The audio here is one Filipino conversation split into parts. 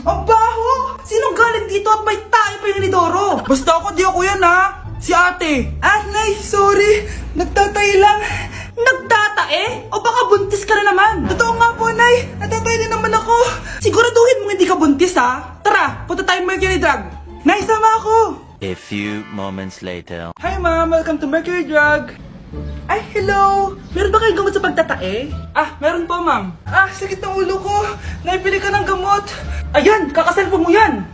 Ang baho! Sinong galing dito at may tae pa yung inidoro? Basta ako, di ako yan ha! Si ate! Nay, sorry! Nagtatay lang! Nagtatae? O baka buntis ka na naman? Totoo nga po, Nay! Natatay din naman ako! Siguraduhin mo hindi ka buntis ha! Tara, punta tayong Mercury Drug! Nay, sama ako! A few moments later. Hi ma'am, welcome to Mercury Drug! Ay, hello! Meron ba kayong gamot sa pagtatae? Meron po ma'am. Sakit ng ulo ko! Naipili ka ng gamot! Ayan, kakaselfon mo yan!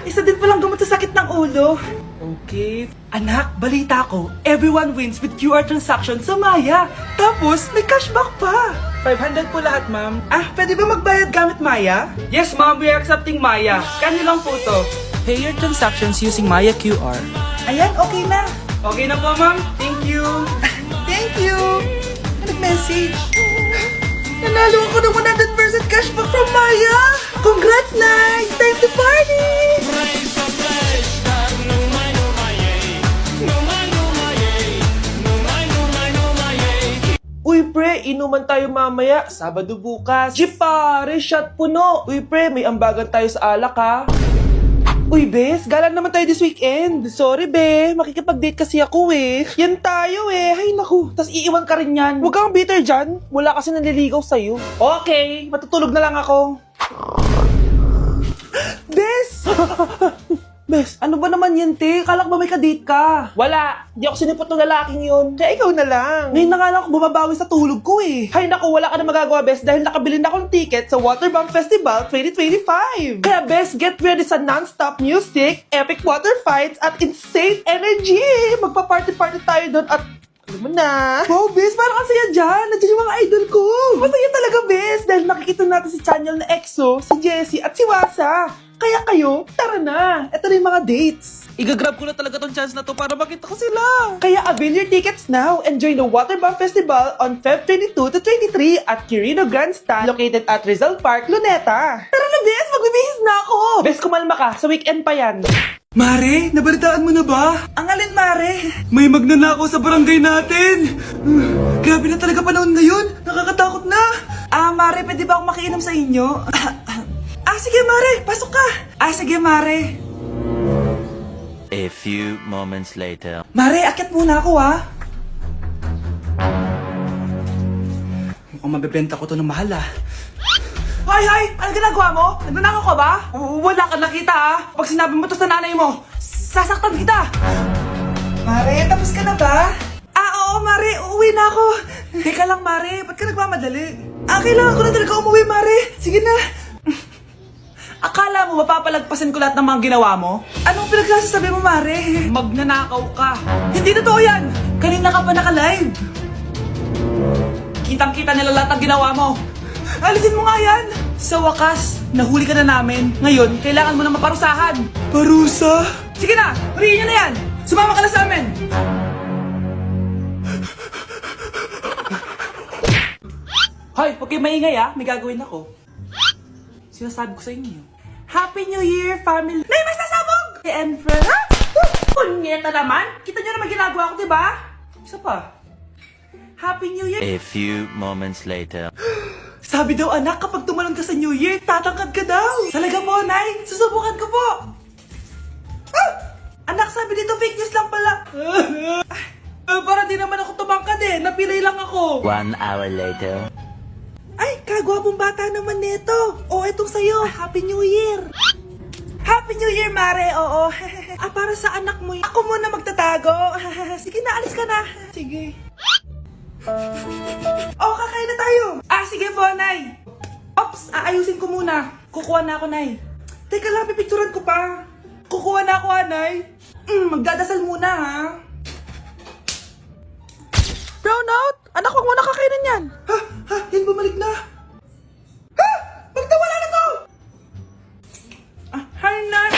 Isa din palang gamot sa sakit ng ulo. Okay. Anak, balita ko, everyone wins with QR transaction sa Maya. Tapos, may cashback pa. 500 po lahat, ma'am. Pwede ba magbayad gamit Maya? Yes, ma'am. We are accepting Maya. Kano lang po to? Pay your transactions using Maya QR. Ayan, okay na. Okay na po, ma'am. Thank you. Thank you. Nag-message. Nanalo ako ng 100% cashback from Maya. Congrats, Nay! Time to party! Uy pre, inuman tayo mamaya, Sabado bukas. Jeep pare, shot puno. Uy pre, may ambagan tayo sa alak ha. Uy bes, gala naman tayo this weekend. Sorry be, makikipag-date kasi ako eh. Yan tayo eh, hay naku. Tas iiwan ka rin yan. Huwag kang bitter dyan, wala kasi nanliligaw sa'yo. Okay, matutulog na lang ako. Bes! Bes, ano ba naman yan, te? Kalak ba may kadate ka? Wala. Di ako sinipot ng lalaking yun. Kaya ikaw na lang. Ngayon na nga lang ako bumabawi sa tulog ko eh. Hay naku, wala ka na magagawa, Bes, dahil nakabili na akong ticket sa Waterbomb Festival 2025. Kaya, Bes, get ready sa non-stop music, epic water fights, at insane energy. Magpa-party-party tayo doon at alam mo na. Wow, Bes, parang ang saya dyan. Nandiyan yung mga idol ko. Masaya talaga, Bes, dahil makikita natin si Channel na EXO, si Jessie, at si Wasa. Kaya kayo, tara na. Ito na yung mga dates. Igagrab ko na talaga tong chance na to para makita ko sila. Kaya avail your tickets now and join the Waterbomb Festival on Feb 22 to 23 at Quirino Grandstand located at Rizal Park, Luneta. Tara na, Bes! Magbibihis na ako! Bes, kumalma ka. Sa weekend pa yan. Mare, nabalitaan mo na ba? Ang alin, Mare? May magnanakaw sa barangay natin. Grabe na talaga panahon ngayon. Nakakatakot na. Mare, pwede ba akong makiinom sa inyo? Sige, Mare. Pasok ka. Sige, Mare. A few moments later. Mare, akyat muna ako, ha? Mukhang mabibenta ko to ng mahal, ha? Hoy! Ano ginagawa mo? Nagnanakaw ka ba? Wala ka nakita, ha? Pag sinabi mo to sa nanay mo, sasaktan kita! Mare, tapos ka na ba? Oo, Mare. Uuwi na ako. Teka lang, Mare. Ba't ka nagmamadali? Kailangan ko na talaga umuwi, Mare. Sige na. Akala mo mapapalagpasan ko lahat ng mga ginawa mo? Anong pinagsasasabi mo, Mare? Magnanakaw ka. Hindi totoo yan! Kanina ka pa naka-live. Kitang-kita nila lahat ng ginawa mo. Alisin mo nga yan! Sa wakas, nahuli ka na namin. Ngayon, kailangan mo na maparusahan. Parusa? Sige na! Huriin nyo na yan! Sumama ka na sa amin! Hoy, huwag kayo maingay ha. May gagawin ako. Sinasabi ko sa inyo. Happy New Year, family! Nay, may sasabog! And friends, Punyeta naman! Kita nyo naman ginagawa ko, diba? Isa pa. Happy New Year! A few moments later. Sabi daw, anak, kapag tumalon ka sa New Year, tatangkad ka daw! Talaga po, Nay! Susubukan ko po! Anak, sabi dito, fake news lang pala! Para di naman ako tumangkad eh! Napilay lang ako! 1 hour later. Ay, kagwapong bata naman nito. Etong sa'yo. Happy New Year. Happy New Year, Mare. Oo. Para sa anak mo. Ako muna magtatago. Sige na, alis ka na. Sige. Kakain na tayo. Sige po, Nay. Ops, aayusin ko muna. Kukuha na ako, Nay. Teka lang, pipicturan ko pa. Kukuha na ako, Nay. Magdadasal muna, ha. Brownout! Anak, wag mo nakakainin yan! Yan bumalik na! Magtawala na to! Hi, Nay!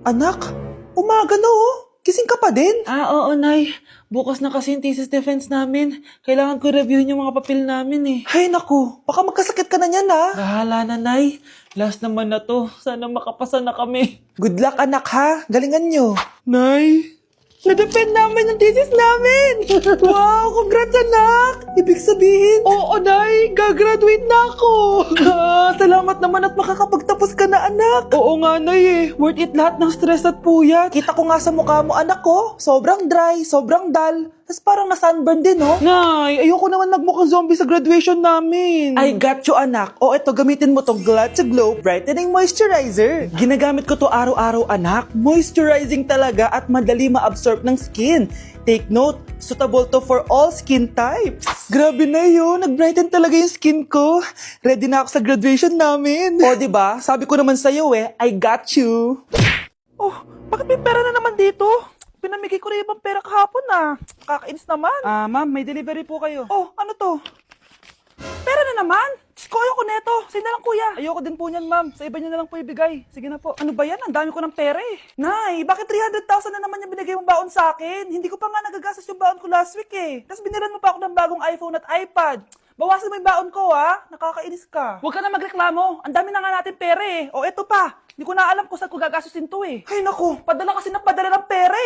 Anak, umaga na oh! Gising ka pa din? Oo, Nay. Bukas na kasi yung thesis defense namin. Kailangan ko reviewin yung mga papel namin eh. Hay naku, baka magkasakit ka na yan ha? Bahala na, Nay. Last naman na to. Sana makapasa na kami. Good luck, anak ha. Galingan nyo. Nay! Na-defend namin yung thesis namin! Wow, congrats anak! Ibig sabihin, oo Nay, gagraduate na ako! Salamat naman at makakapagtapos ka na anak! Oo nga Nay eh, worth it lahat ng stress at puyat. Kita ko nga sa mukha mo anak ko, sobrang dry, sobrang dull. Tapos parang na-sunburn din, no? Nay, ayoko naman magmukhang zombie sa graduation namin. I got you, anak. O, eto, gamitin mo tong Glad to Glow Brightening Moisturizer. Ginagamit ko to araw-araw, anak. Moisturizing talaga at madali ma-absorb ng skin. Take note, suitable to for all skin types. Grabe na yun, nag-brighten talaga yung skin ko. Ready na ako sa graduation namin. O, diba? Sabi ko naman sa'yo I got you. Oh, bakit may pera na naman dito? Pinamigay ko rin ibang pera kahapon Kakainis naman. Ma'am, may delivery po kayo. Oh, ano to? Pera na naman? Diyos ko, ayoko neto. Sa'yo na lang kuya. Ayoko din po niyan ma'am. Sa iba niyo na lang po ibigay. Sige na po. Ano ba yan? Ang dami ko ng pera Nay, bakit 300,000 na naman yung binigay mong baon sa akin? Hindi ko pa nga nagagastos yung baon ko last week Tapos binilan mo pa ako ng bagong iPhone at iPad. Bawasan mo yung baon ko Nakakainis ka. Huwag ka na magreklamo. Ang dami na nga natin pera O eto pa. Hindi ko na alam kung saan ko gagastusin to Ay naku, padala kasi ng padala ng pera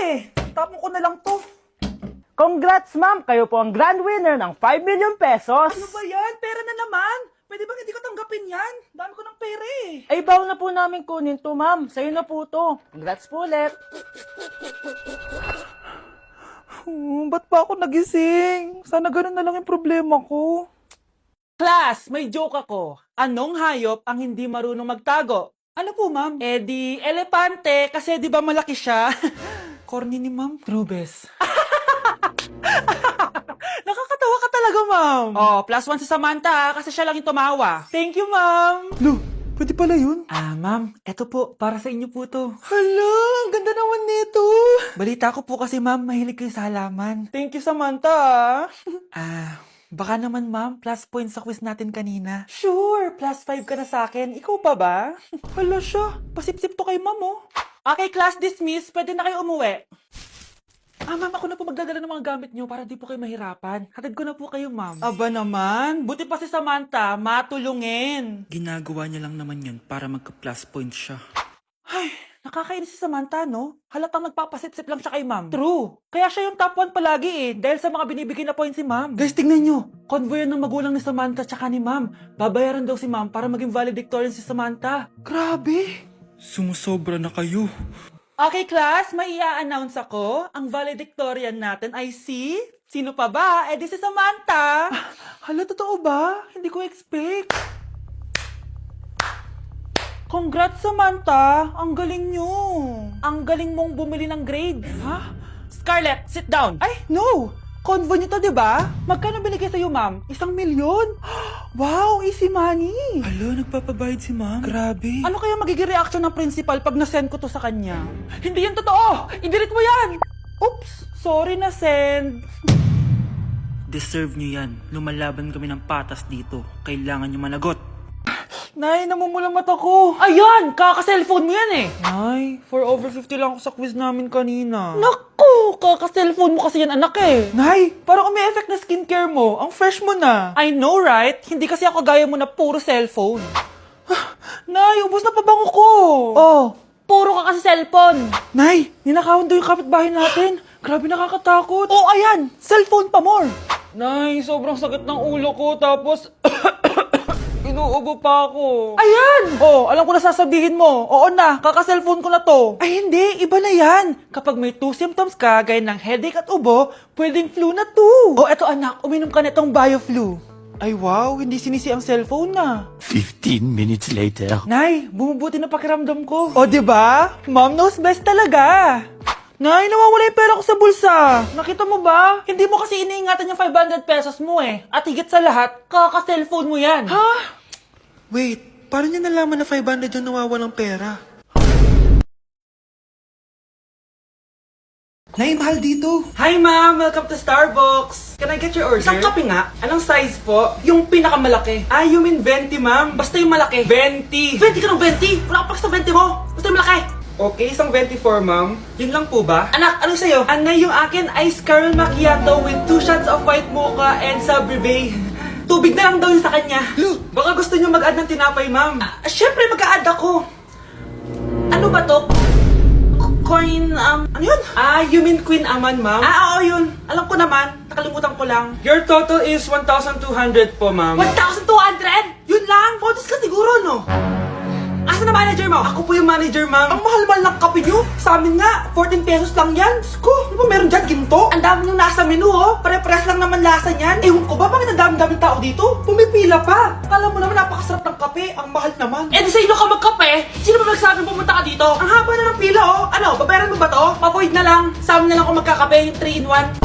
Tapon ko na lang to. Congrats, ma'am! Kayo po ang grand winner ng 5 million pesos. Ano ba yan? Pera na naman. Pwede ba hindi ko tanggapin yan? Dami ko ng pera Ay, bawal na po namin kunin to, ma'am. Sa'yo na po to. Congrats po ulit. Ba't pa ako nagising? Sana ganun na lang yung problema ko. Class, may joke ako. Anong hayop ang hindi marunong magtago? Ano po, ma'am? Di elepante kasi di ba malaki siya? Corny ni ma'am. Rubes. Nakakatawa ka talaga, ma'am. Oh, +1 si Samantha kasi siya lang yung tumawa. Thank you, ma'am. Lu, pwede pala yun? Ma'am, eto po, para sa inyo po to. Hala, ang ganda naman nito. Balita ko po kasi, ma'am, mahilig kayo sa halaman. Thank you, Samantha. Baka naman, ma'am, plus points sa quiz natin kanina. Sure, +5 ka na sa akin. Ikaw pa ba? Hala siya, pasip-sip to kay ma'am, Okay, class dismiss. Pwede na kayo umuwi. Ma'am, ako na po magdadala ng mga gamit nyo para di po kayo mahirapan. Hatid ko na po kayo, ma'am. Aba naman, buti pa si Samantha, matulungin. Ginagawa niya lang naman yun para magka-plus points siya. Ay, nakakainis si Samantha, no? Halatang nagpapasip-sip lang siya kay ma'am. True. Kaya siya yung top 1 palagi dahil sa mga binibigay na points si ma'am. Guys, tingnan nyo. Convoy ng magulang ni Samantha tsaka ni ma'am. Babayaran daw si ma'am para maging valedictorian si Samantha. Grabe. Sumusobra na kayo. Okay, class, may i-announce ako. Ang valedictorian natin ay si... Sino pa ba? Di si Samantha. Hala, totoo ba? Hindi ko expect. Congrats, Samantha. Ang galing nyo. Ang galing mong bumili ng grades. Ha? Scarlett, sit down. Ay, no. Convo nyo to, diba? Magkano binigay sa'yo, ma'am? 1 milyon? Wow, easy money. Hala, nagpapabayad si ma'am. Grabe. Ano kaya magiging reaction ng principal pag nasend ko to sa kanya? Hindi yan totoo! I-delete mo yan! Oops! Sorry na send. Deserve nyo yan. Lumalaban kami ng patas dito. Kailangan nyo managot. Nay, namumulang mata ko. Ayan! Kaka-cellphone mo yan Nay, for over 50 lang ako sa quiz namin kanina. Naku! Kaka-cellphone mo kasi yan, anak Nay, parang umi-effect na skincare mo. Ang fresh mo na. I know, right? Hindi kasi ako gaya mo na puro cellphone. Nay, ubos na pabango ko. Oh, puro ka kasi cellphone. Nay, ninakawan daw yung kapitbahay natin. Grabe, nakakatakot. Oh, ayan! Cellphone pa more. Nay, sobrang sakit ng ulo ko. Tapos... inuubo pa ako. Ayan! Oh, alam ko na sasabihin mo. Oo na, kaka-cellphone ko na to. Ay hindi, iba na yan. Kapag may 2 symptoms ka, gaya ng headache at ubo, pwedeng flu na to. Oh, eto anak, uminom ka nitong BioFlu. Ay wow, hindi sinisi ang cellphone na. 15 minutes later. Nay, bumubuti na pakiramdam ko. O, diba? Mom knows best talaga. Nay, nawawala yung pera ko sa bulsa. Nakita mo ba? Hindi mo kasi iniingatan yung 500 pesos mo At higit sa lahat, kaka-cellphone mo yan. Ha? Wait, paano niya nalaman na 500 yung nawawalang pera? Nay, mahal dito. Hi, ma'am. Welcome to Starbucks. Can I get your order? Isang kape nga. Anong size po? Yung pinakamalaki. You mean 20, ma'am? Basta yung malaki. 20. 20 ka ng 20? Wala ka pa sa 20 mo. Basta yung malaki. Okay, isang 24, ma'am. Yun lang po ba? Anak, anong sa'yo? Anay, yung akin, ice caramel macchiato with 2 shots of white mocha and Sabrivay. Tubig na lang daw yun sa kanya. Lu, baka gusto niyo mag-add ng tinapay, ma'am. Syempre, mag-a-add ako. Ano ba to? Queen, ano yun? You mean Queen Aman, ma'am? Oo, yun. Alam ko naman. Nakalimutan ko lang. Your total is 1,200 po, ma'am. 1,200? Yun lang? Bonus ka siguro, no? Asa na manager mo? Ako po yung manager, ma'am. Ang mahal-mahal ng kape nyo. Sa amin nga, 14 pesos lang yan. Sko, di ba meron dyan ginto? Ang dami nung nasa menu, oh. Pare-pares lang naman lasa niyan. Ewan ko ba, bakit ang dami-daming tao dito? Pumipila pa. Akala mo naman napakasarap ng kape. Ang mahal naman. Eh, di sa inyo ka magkape? Sino ba nagsabing pumunta ka dito? Ang haba na ng pila, oh. Ano, babayaran mo ba to? Papoid na lang. Sa amin na lang kung magkakape, yung 3-in-1.